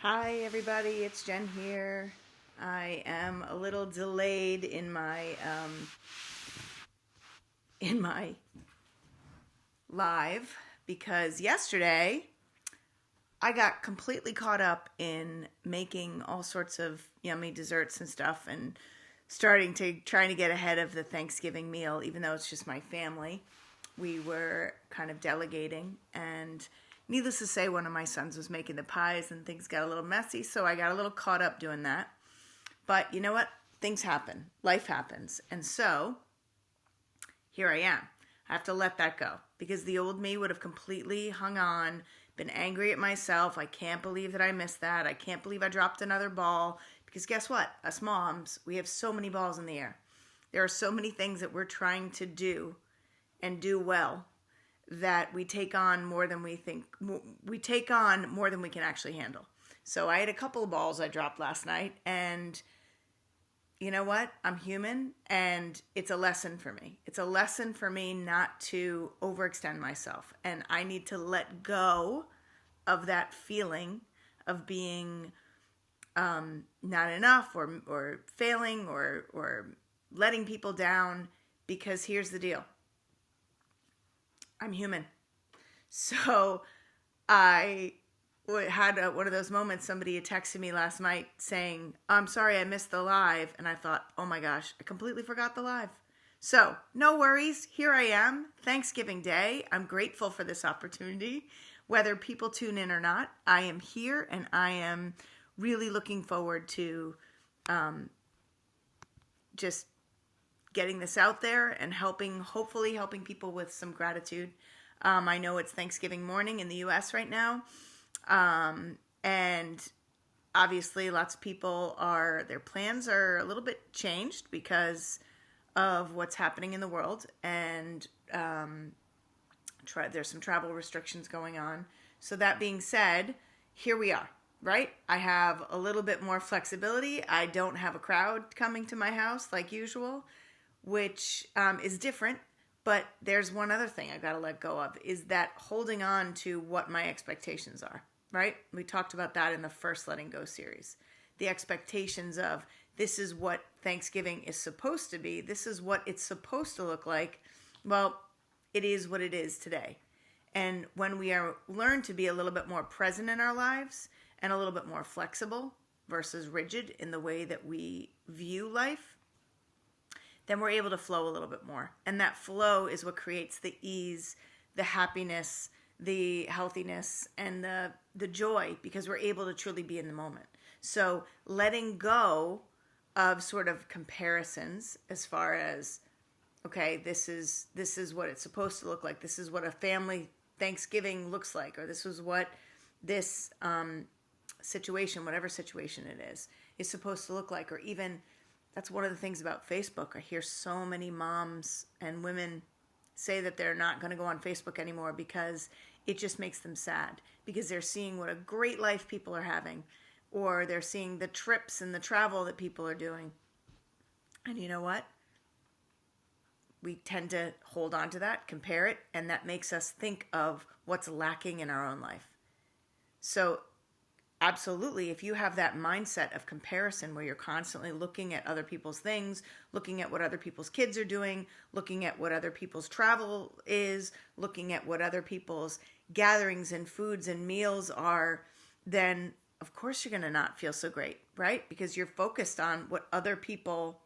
Hi everybody, it's Jen here. I am a little delayed in my live because yesterday I got completely caught up in making all sorts of yummy desserts and stuff and trying to get ahead of the Thanksgiving meal, even though it's just my family. We were kind of delegating, and needless to say, one of my sons was making the pies and things got a little messy, so I got a little caught up doing that. But you know what? Things happen. Life happens. And so here I am. I have to let that go because the old me would have completely hung on, been angry at myself. I can't believe that I missed that. I can't believe I dropped another ball. Because guess what? Us moms, we have so many balls in the air. There are so many things that we're trying to do and do well that we take on more than we think. We take on more than we can actually handle. So I had a couple of balls I dropped last night, and you know what? I'm human, and it's a lesson for me. It's a lesson for me not to overextend myself, and I need to let go of that feeling of being not enough or failing or letting people down, because here's the deal. I'm human. So I had one of those moments. Somebody had texted me last night saying, I'm sorry I missed the live. And I thought, oh my gosh, I completely forgot the live. So no worries. Here I am. Thanksgiving Day. I'm grateful for this opportunity. Whether people tune in or not, I am here, and I am really looking forward to just getting this out there and hopefully helping people with some gratitude. I know it's Thanksgiving morning in the U.S. right now. And obviously lots of people their plans are a little bit changed because of what's happening in the world. And there's some travel restrictions going on. So that being said, here we are. Right? I have a little bit more flexibility. I don't have a crowd coming to my house like usual, which is different. But there's one other thing I got to let go of, is that holding on to what my expectations are, right? We talked about that in the first Letting Go series. The expectations of, this is what Thanksgiving is supposed to be. This is what it's supposed to look like. Well, it is what it is today. And when we learn to be a little bit more present in our lives and a little bit more flexible versus rigid in the way that we view life, then we're able to flow a little bit more. And that flow is what creates the ease, the happiness, the healthiness, and the joy, because we're able to truly be in the moment. So letting go of sort of comparisons as far as, okay, this is what it's supposed to look like. This is what a family Thanksgiving looks like, or this is what this situation, whatever situation it is supposed to look like. Or even, that's one of the things about Facebook. I hear so many moms and women say that they're not going to go on Facebook anymore because it just makes them sad, because they're seeing what a great life people are having, or they're seeing the trips and the travel that people are doing. And you know what? We tend to hold on to that, compare it, and that makes us think of what's lacking in our own life. So absolutely, if you have that mindset of comparison where you're constantly looking at other people's things, looking at what other people's kids are doing, looking at what other people's travel is, looking at what other people's gatherings and foods and meals are, then of course you're going to not feel so great, right? Because you're focused on what other people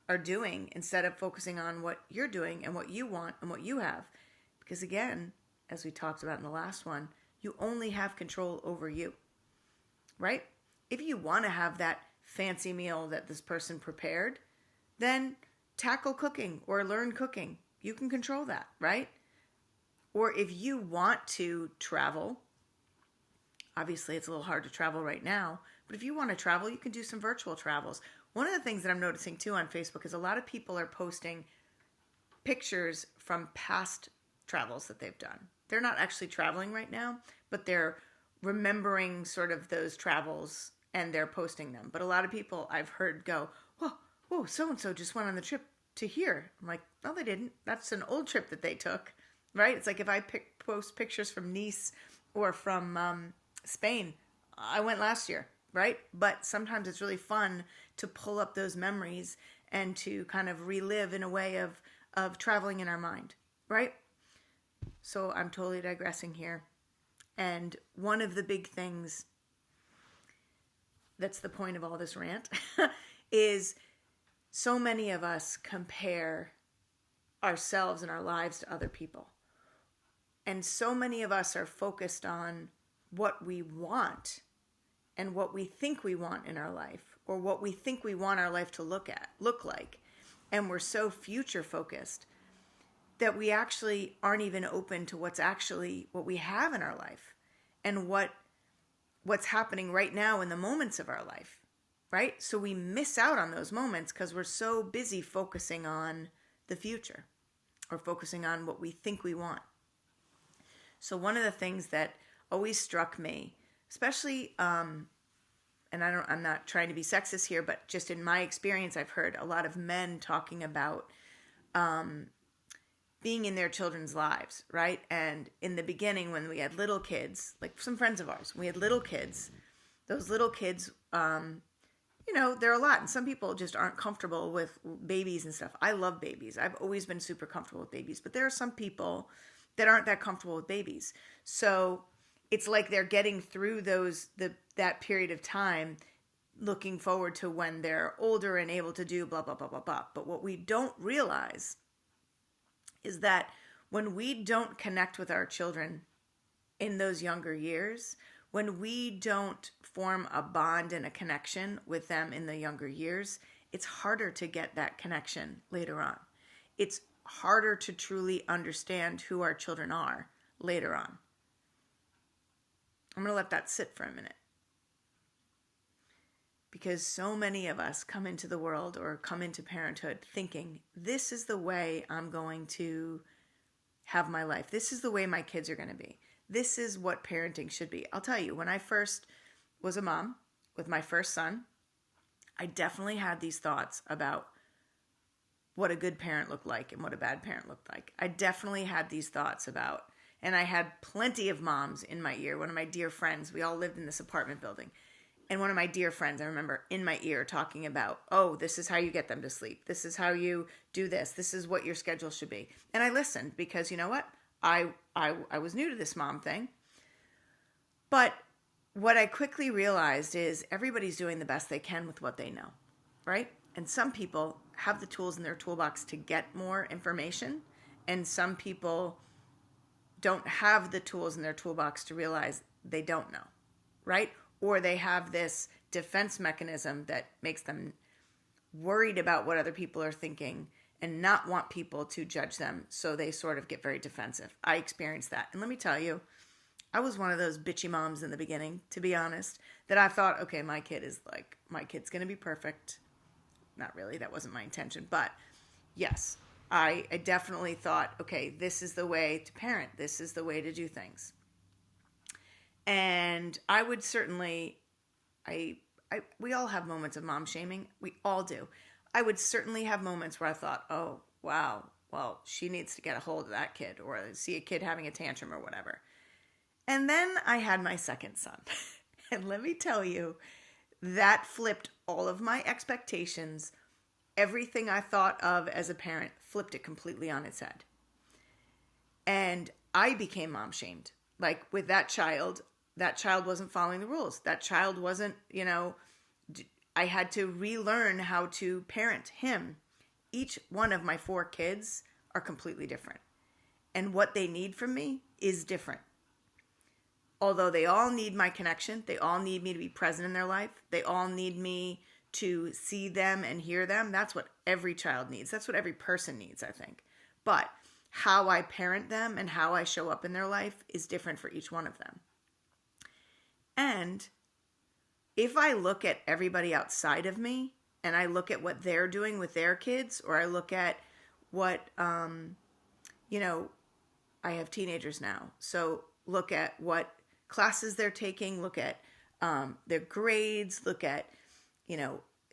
are doing instead of focusing on what you're doing and what you want and what you have. Because again, as we talked about in the last one, you only have control over you. Right? If you want to have that fancy meal that this person prepared, then tackle cooking or learn cooking. You can control that, right? Or if you want to travel, obviously it's a little hard to travel right now, but if you want to travel, you can do some virtual travels. One of the things that I'm noticing too on Facebook is a lot of people are posting pictures from past travels that they've done. They're not actually traveling right now, but they're remembering sort of those travels and they're posting them. But a lot of people I've heard go, whoa, so-and-so just went on the trip to here. I'm like, no, they didn't. That's an old trip that they took, right? It's like if I post pictures from Nice or from Spain, I went last year, right? But sometimes it's really fun to pull up those memories and to kind of relive in a way of traveling in our mind, right? So I'm totally digressing here. And one of the big things that's the point of all this rant is so many of us compare ourselves and our lives to other people. And so many of us are focused on what we want and what we think we want in our life, or what we think we want our life to look like. And we're so future focused that we actually aren't even open to what's actually what we have in our life and what's happening right now in the moments of our life, right? So we miss out on those moments because we're so busy focusing on the future or focusing on what we think we want. So one of the things that always struck me, especially, and I'm not trying to be sexist here, but just in my experience, I've heard a lot of men talking about being in their children's lives, right? And in the beginning, when we had little kids, like some friends of ours, we had little kids. Those little kids, they're a lot. And some people just aren't comfortable with babies and stuff. I love babies. I've always been super comfortable with babies. But there are some people that aren't that comfortable with babies. So it's like they're getting through that period of time, looking forward to when they're older and able to do blah, blah, blah, blah, blah. But what we don't realize is that when we don't connect with our children in those younger years, when we don't form a bond and a connection with them in the younger years, it's harder to get that connection later on. It's harder to truly understand who our children are later on. I'm going to let that sit for a minute. Because so many of us come into the world or come into parenthood thinking, this is the way I'm going to have my life. This is the way my kids are going to be. This is what parenting should be. I'll tell you, when I first was a mom with my first son, I definitely had these thoughts about what a good parent looked like and what a bad parent looked like. I definitely had these thoughts about, and I had plenty of moms in my ear. One of my dear friends, we all lived in this apartment building. And one of my dear friends, I remember in my ear talking about, oh, this is how you get them to sleep. This is how you do this. This is what your schedule should be. And I listened because you know what? I was new to this mom thing. But what I quickly realized is everybody's doing the best they can with what they know, right? And some people have the tools in their toolbox to get more information. And some people don't have the tools in their toolbox to realize they don't know, right? Or they have this defense mechanism that makes them worried about what other people are thinking and not want people to judge them. So they sort of get very defensive. I experienced that. And let me tell you, I was one of those bitchy moms in the beginning, to be honest, that I thought, okay, my kid's going to be perfect. Not really. That wasn't my intention. But yes, I definitely thought, okay, this is the way to parent. This is the way to do things. And I would certainly, we all have moments of mom shaming. We all do. I would certainly have moments where I thought, oh, wow, well, she needs to get a hold of that kid or see a kid having a tantrum or whatever. And then I had my second son. And let me tell you, that flipped all of my expectations. Everything I thought of as a parent flipped it completely on its head. And I became mom shamed. Like with that child wasn't following the rules. That child wasn't, I had to relearn how to parent him. Each one of my 4 kids are completely different. And what they need from me is different. Although they all need my connection, they all need me to be present in their life, they all need me to see them and hear them. That's what every child needs. That's what every person needs, I think. But how I parent them and how I show up in their life is different for each one of them. And if I look at everybody outside of me and I look at what they're doing with their kids, or I look at what, I have teenagers now. So look at what classes they're taking, look at their grades, look at,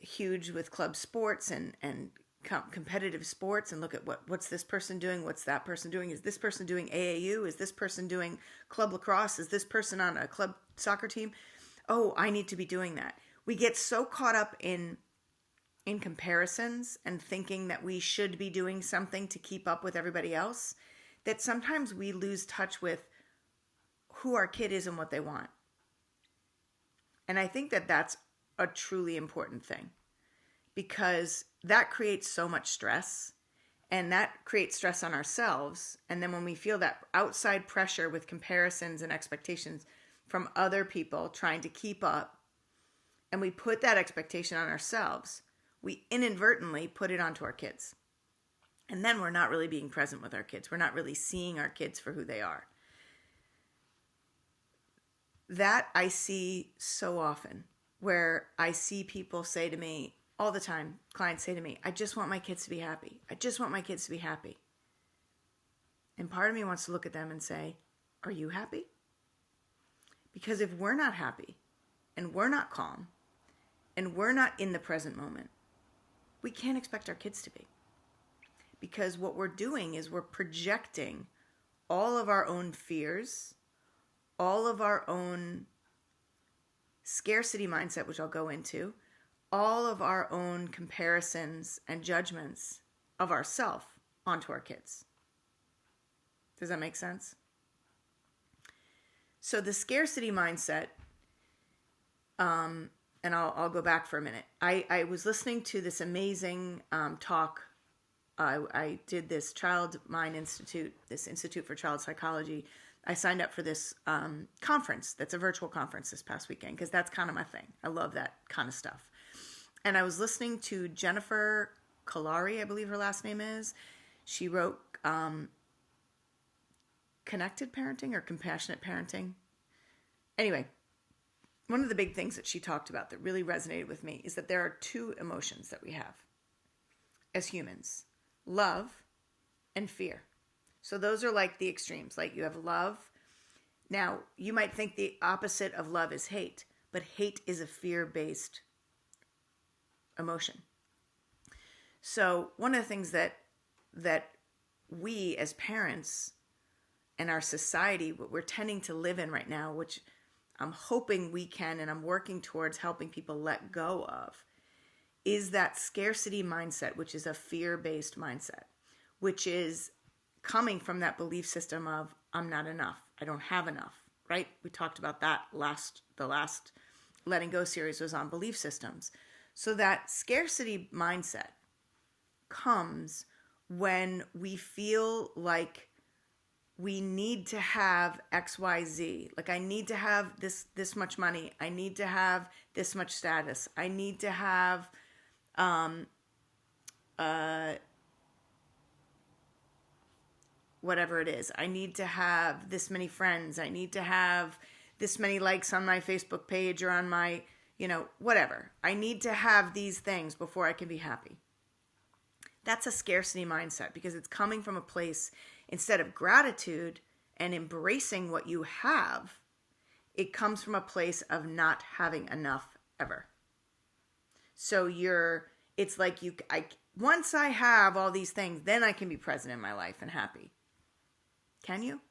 huge with club sports and competitive sports, and look at what's this person doing, what's that person doing, is this person doing AAU, is this person doing club lacrosse, is this person on a club soccer team? oh, I need to be doing that. We get so caught up in comparisons and thinking that we should be doing something to keep up with everybody else that sometimes we lose touch with who our kid is and what they want. And I think that that's a truly important thing, because that creates so much stress, and that creates stress on ourselves. And then when we feel that outside pressure with comparisons and expectations from other people trying to keep up, and we put that expectation on ourselves, we inadvertently put it onto our kids. And then we're not really being present with our kids. We're not really seeing our kids for who they are. That I see so often, where I see people say to me all the time, clients say to me, I just want my kids to be happy. I just want my kids to be happy. And part of me wants to look at them and say, are you happy? Because if we're not happy and we're not calm and we're not in the present moment, we can't expect our kids to be. Because what we're doing is we're projecting all of our own fears, all of our own scarcity mindset, which I'll go into, all of our own comparisons and judgments of ourselves onto our kids. Does that make sense? So the scarcity mindset, and I'll go back for a minute. I was listening to this amazing talk. I did this Child Mind Institute, this Institute for Child Psychology. I signed up for this conference that's a virtual conference this past weekend, because that's kind of my thing. I love that kind of stuff. And I was listening to Jennifer Kalari, I believe her last name is. She wrote Connected Parenting or Compassionate Parenting. Anyway, one of the big things that she talked about that really resonated with me is that there are two emotions that we have as humans: love and fear. So those are like the extremes. Like you have love. Now, you might think the opposite of love is hate, but hate is a fear-based emotion. So one of the things that we as parents and our society, what we're tending to live in right now, which I'm hoping we can, and I'm working towards helping people let go of, is that scarcity mindset, which is a fear-based mindset, which is coming from that belief system of I'm not enough, I don't have enough, right? We talked about that the last Letting Go series was on belief systems. So that scarcity mindset comes when we feel like we need to have XYZ. Like I need to have this much money. I need to have this much status. I need to have whatever it is. I need to have this many friends. I need to have this many likes on my Facebook page or on my, whatever. I need to have these things before I can be happy. That's a scarcity mindset, because it's coming from a place, instead of gratitude and embracing what you have, it comes from a place of not having enough ever. So it's like once I have all these things, then I can be present in my life and happy. Can you?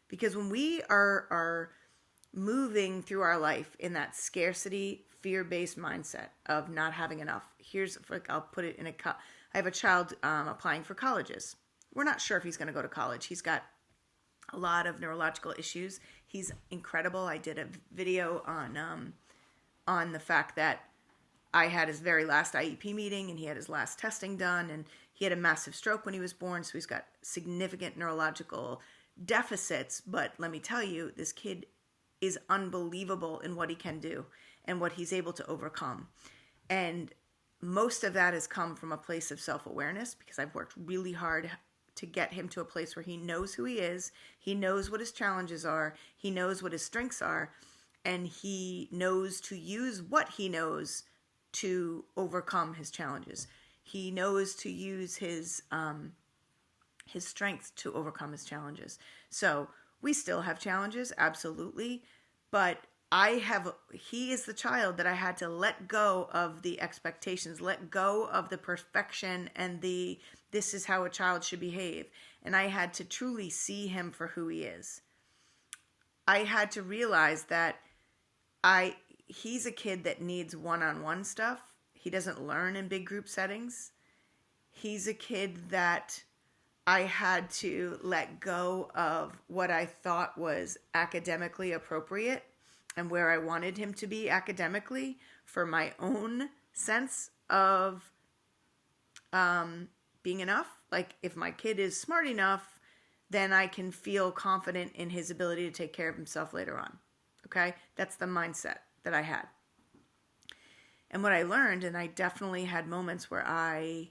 Because when we are moving through our life in that scarcity, fear-based mindset of not having enough, I'll put it in I have a child applying for colleges. We're not sure if he's going to go to college. He's got a lot of neurological issues. He's incredible. I did a video on the fact that I had his very last IEP meeting, and he had his last testing done, and he had a massive stroke when he was born, so he's got significant neurological deficits. But let me tell you, this kid is unbelievable in what he can do and what he's able to overcome. And most of that has come from a place of self-awareness, because I've worked really hard to get him to a place where he knows who he is, he knows what his challenges are, he knows what his strengths are, and he knows to use what he knows to overcome his challenges. He knows to use his strengths to overcome his challenges. So we still have challenges, absolutely, but he is the child that I had to let go of the expectations, let go of the perfection and this is how a child should behave. And I had to truly see him for who he is. I had to realize that he's a kid that needs one-on-one stuff. He doesn't learn in big group settings. He's a kid that I had to let go of what I thought was academically appropriate and where I wanted him to be academically for my own sense of being enough. Like, if my kid is smart enough, then I can feel confident in his ability to take care of himself later on. Okay? That's the mindset that I had. And what I learned, and I definitely had moments where I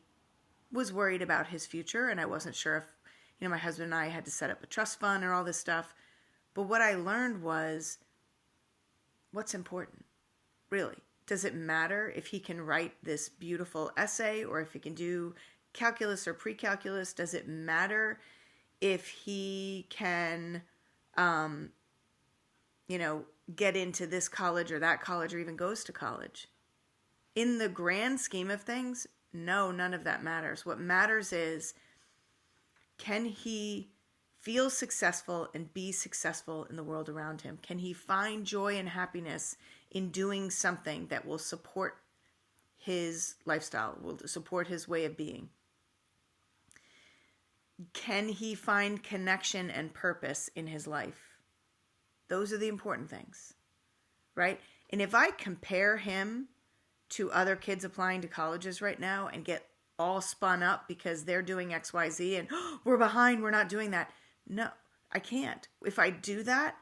was worried about his future, and I wasn't sure if, my husband and I had to set up a trust fund or all this stuff. But what I learned was, what's important, really? Does it matter if he can write this beautiful essay or if he can do calculus or pre-calculus? Does it matter if he can, get into this college or that college or even goes to college? In the grand scheme of things, no, none of that matters. What matters is, can he feel successful and be successful in the world around him? Can he find joy and happiness in doing something that will support his lifestyle, will support his way of being? Can he find connection and purpose in his life? Those are the important things, right? And if I compare him to other kids applying to colleges right now and get all spun up because they're doing X, Y, Z and we're behind, we're not doing that. No, I can't. If I do that,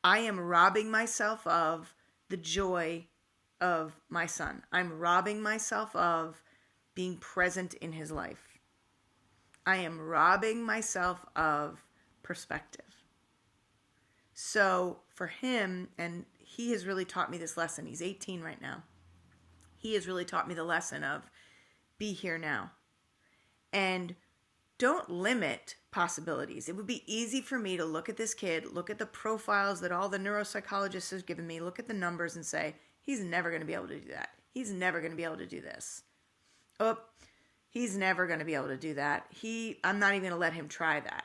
I am robbing myself of the joy of my son. I'm robbing myself of being present in his life. I am robbing myself of perspective. So for him, and he has really taught me this lesson. He's 18 right now. He has really taught me the lesson of be here now. And don't limit possibilities. It would be easy for me to look at this kid, look at the profiles that all the neuropsychologists have given me, look at the numbers and say, he's never going to be able to do that. He's never going to be able to do this. Oh, he's never going to be able to do that. I'm not even going to let him try that.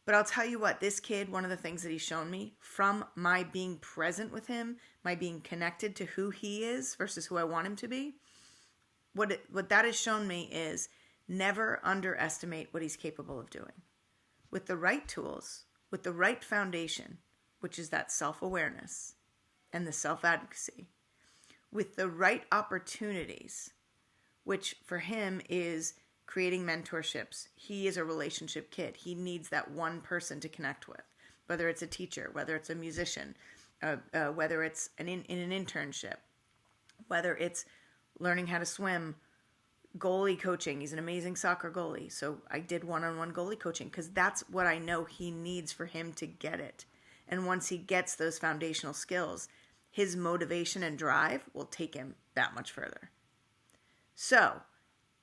But I'll tell you what, this kid, one of the things that he's shown me from my being present with him, my being connected to who he is versus who I want him to be, what that has shown me is never underestimate what he's capable of doing. With the right tools, with the right foundation, which is that self-awareness and the self-advocacy, with the right opportunities, which for him is creating mentorships. He is a relationship kid. He needs that one person to connect with, whether it's a teacher, whether it's a musician, whether it's in an internship, whether it's learning how to swim, goalie coaching. He's an amazing soccer goalie. So I did one-on-one goalie coaching because that's what I know he needs for him to get it. And once he gets those foundational skills, his motivation and drive will take him that much further. So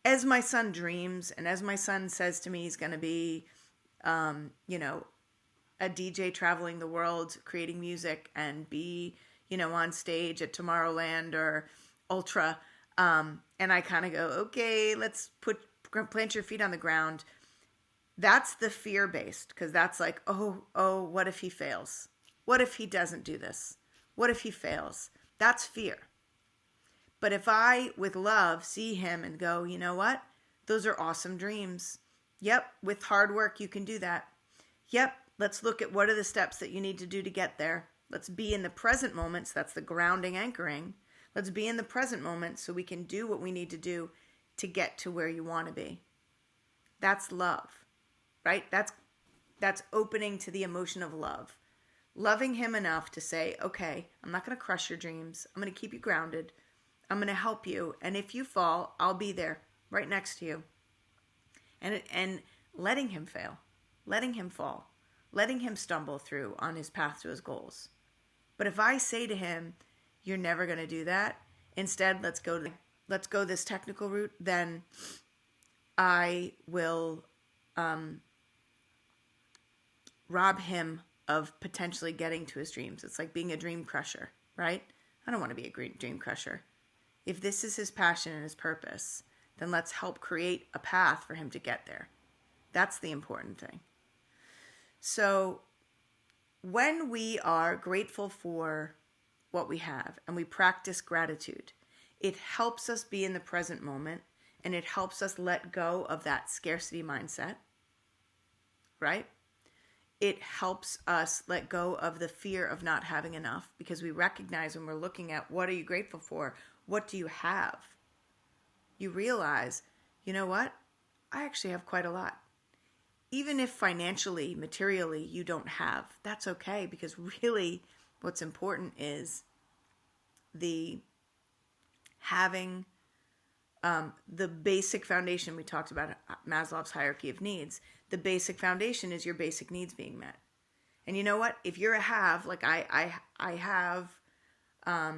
as my son dreams, and as my son says to me he's going to be, a DJ traveling the world, creating music, and be, on stage at Tomorrowland or Ultra, and I kind of go, okay, let's plant your feet on the ground. That's the fear-based, because that's like, oh, what if he fails? What if he doesn't do this? What if he fails? That's fear. But if I, with love, see him and go, you know what? Those are awesome dreams. Yep, with hard work, you can do that. Yep, let's look at what are the steps that you need to do to get there. Let's be in the present moments. That's the grounding, anchoring. Let's be in the present moment so we can do what we need to do to get to where you want to be. That's love, right? That's opening to the emotion of love. Loving him enough to say, okay, I'm not going to crush your dreams. I'm going to keep you grounded. I'm going to help you. And if you fall, I'll be there right next to you. And letting him fail, letting him fall, letting him stumble through on his path to his goals. But if I say to him, you're never going to do that, instead, let's go this technical route, then I will rob him of potentially getting to his dreams. It's like being a dream crusher, right? I don't want to be a dream crusher. If this is his passion and his purpose, then let's help create a path for him to get there. That's the important thing. So when we are grateful for what we have and we practice gratitude, it helps us be in the present moment, and it helps us let go of that scarcity mindset, right? It helps us let go of the fear of not having enough, because we recognize when we're looking at what are you grateful for, what do you have, you realize, you know what, I actually have quite a lot. Even if financially, materially, you don't have, that's okay, because really what's important is the having the basic foundation. We talked about Maslow's hierarchy of needs. The basic foundation is your basic needs being met. And you know what? If you're a have, like I have a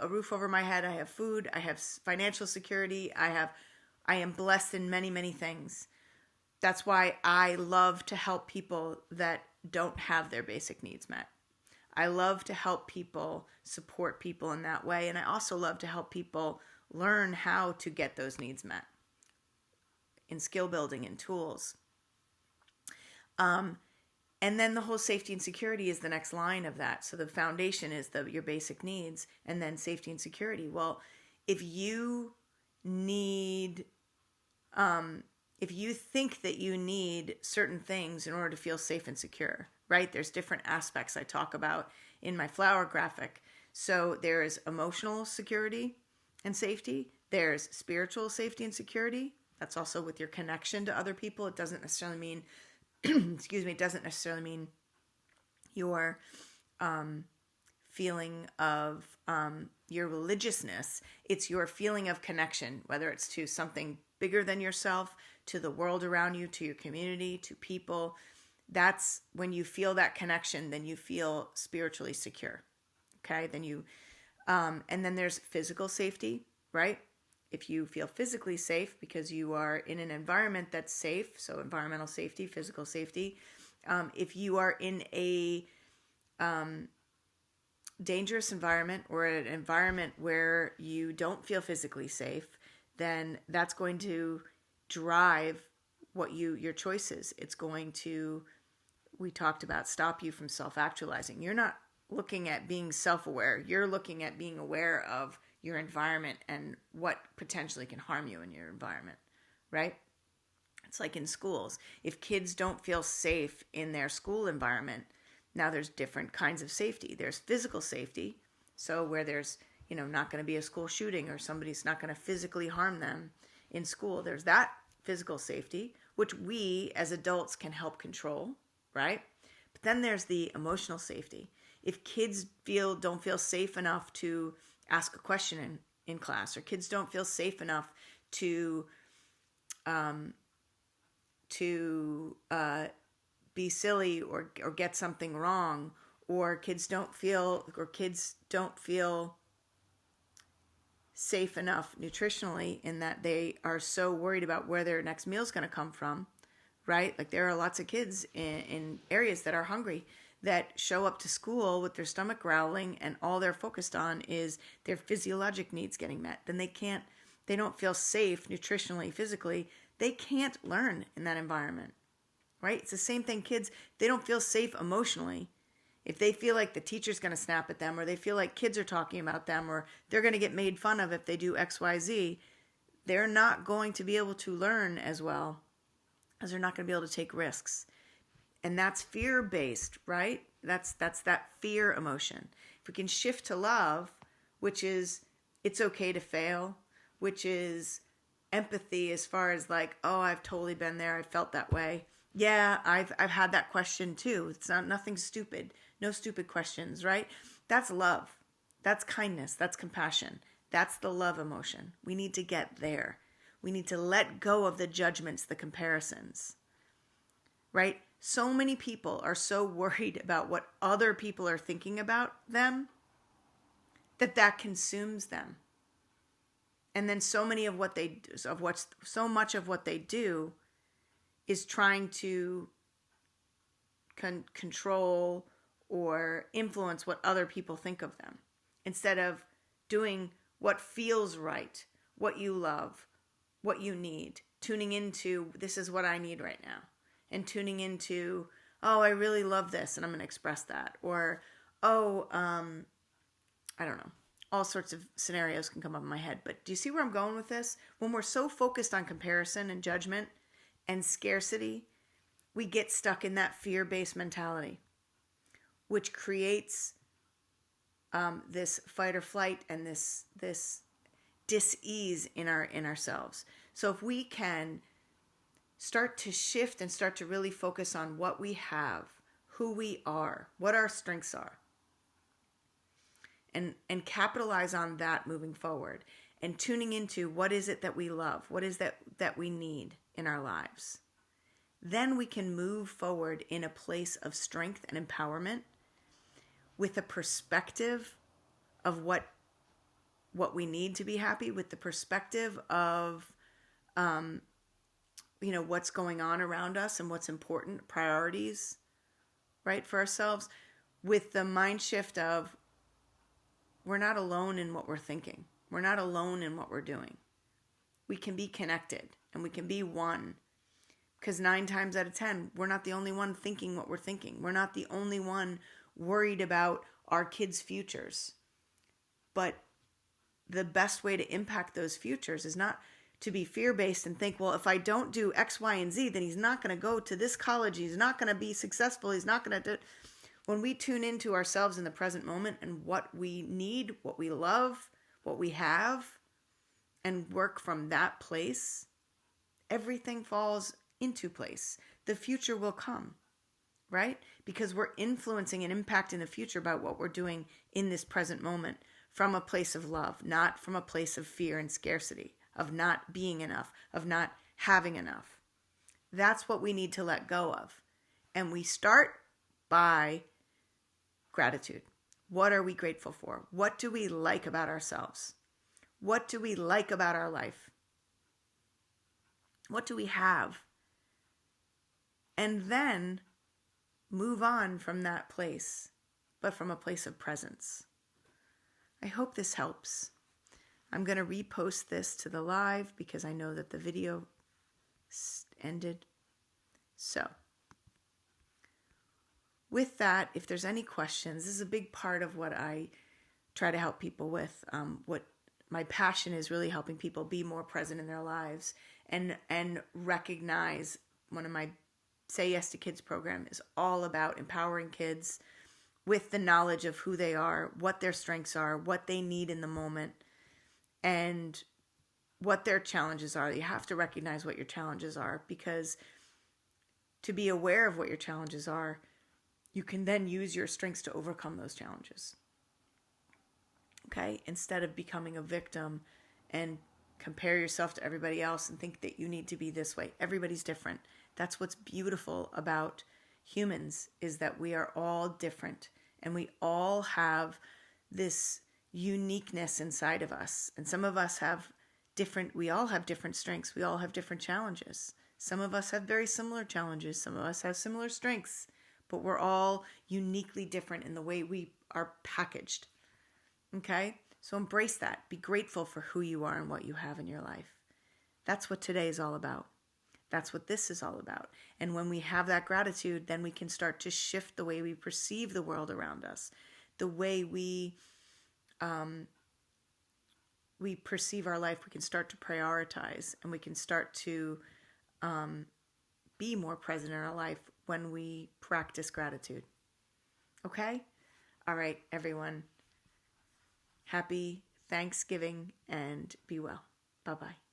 roof over my head, I have food, I have financial security, I am blessed in many, many things. That's why I love to help people that don't have their basic needs met. I love to help people, support people in that way. And I also love to help people learn how to get those needs met in skill building and tools. And then the whole safety and security is the next line of that. So the foundation is your basic needs, and then safety and security. Well, if you need, if you think that you need certain things in order to feel safe and secure, right? There's different aspects I talk about in my flower graphic. So there's emotional security and safety. There's spiritual safety and security. That's also with your connection to other people. It doesn't necessarily mean, it doesn't necessarily mean your feeling of your religiousness. It's your feeling of connection, whether it's to something bigger than yourself, to the world around you, to your community, to people. That's when you feel that connection, then you feel spiritually secure. Okay. Then and then there's physical safety, right? If you feel physically safe because you are in an environment that's safe, so environmental safety, physical safety. If you are in a dangerous environment or an environment where you don't feel physically safe, then that's going to drive your choices. It's going to, we talked about, stop you from self-actualizing. You're not looking at being self-aware. You're looking at being aware of your environment and what potentially can harm you in your environment, right? It's like in schools. If kids don't feel safe in their school environment, now there's different kinds of safety. There's physical safety, so where there's, not going to be a school shooting or somebody's not going to physically harm them in school. There's that physical safety, which we as adults can help control, right? But then there's the emotional safety. If kids don't feel safe enough to ask a question in class, or kids don't feel safe enough to be silly or get something wrong, or kids don't feel safe enough nutritionally, in that they are so worried about where their next meal is going to come from, right? Like there are lots of kids in areas that are hungry that show up to school with their stomach growling, and all they're focused on is their physiologic needs getting met. Then they don't feel safe nutritionally, physically. They can't learn in that environment, right? It's the same thing. Kids, they don't feel safe emotionally. If they feel like the teacher's going to snap at them, or they feel like kids are talking about them, or they're going to get made fun of if they do X, Y, Z, they're not going to be able to learn as well, as they're not going to be able to take risks. And that's fear-based, right? That's that fear emotion. If we can shift to love, which is it's okay to fail, which is empathy as far as like, oh, I've totally been there. I felt that way. Yeah, I've had that question too. It's nothing stupid. No stupid questions, right? That's love. That's kindness. That's compassion. That's the love emotion. We need to get there. We need to let go of the judgments, the comparisons, right? So many people are so worried about what other people are thinking about them that consumes them. And then so much of what they do is trying to control or influence what other people think of them, instead of doing what feels right, what you love, what you need, tuning into this is what I need right now, and tuning into oh, I really love this and I'm going to express that. Or, oh, I don't know. All sorts of scenarios can come up in my head. But do you see where I'm going with this? When we're so focused on comparison and judgment and scarcity, we get stuck in that fear-based mentality, which creates this fight or flight and this dis-ease in ourselves. So if we can start to shift and start to really focus on what we have, who we are, what our strengths are, and capitalize on that moving forward, and tuning into what is it that we love, what is that we need in our lives, then we can move forward in a place of strength and empowerment with a perspective of what we need to be happy, with the perspective of what's going on around us and what's important, priorities, right, for ourselves, with the mind shift of we're not alone in what we're thinking. We're not alone in what we're doing. We can be connected and we can be one, because 9 times out of 10, we're not the only one thinking what we're thinking. We're not the only one worried about our kids' futures. But the best way to impact those futures is not to be fear-based and think, well, if I don't do X, Y, and Z, then he's not going to go to this college. He's not going to be successful. He's not going to do. When we tune into ourselves in the present moment and what we need, what we love, what we have, and work from that place, everything falls into place. The future will come, right? Because we're influencing and impacting the future by what we're doing in this present moment from a place of love, not from a place of fear and scarcity, of not being enough, of not having enough. That's what we need to let go of. And we start by gratitude. What are we grateful for? What do we like about ourselves? What do we like about our life? What do we have? And then move on from that place, but from a place of presence. I hope this helps. I'm going to repost this to the live because I know that the video ended. So, with that, if there's any questions, this is a big part of what I try to help people with. What my passion is really helping people be more present in their lives and recognize. One of my Say Yes to Kids program is all about empowering kids with the knowledge of who they are, what their strengths are, what they need in the moment, and what their challenges are. You have to recognize what your challenges are, because to be aware of what your challenges are, you can then use your strengths to overcome those challenges. Okay? Instead of becoming a victim and compare yourself to everybody else and think that you need to be this way. Everybody's different. That's what's beautiful about humans, is that we are all different and we all have this uniqueness inside of us. And some of us we all have different strengths. We all have different challenges. Some of us have very similar challenges. Some of us have similar strengths, but we're all uniquely different in the way we are packaged. Okay? So embrace that. Be grateful for who you are and what you have in your life. That's what today is all about. That's what this is all about. And when we have that gratitude, then we can start to shift the way we perceive the world around us, the way we perceive our life. We can start to prioritize, and we can start to be more present in our life when we practice gratitude. Okay? All right, everyone. Happy Thanksgiving and be well. Bye-bye.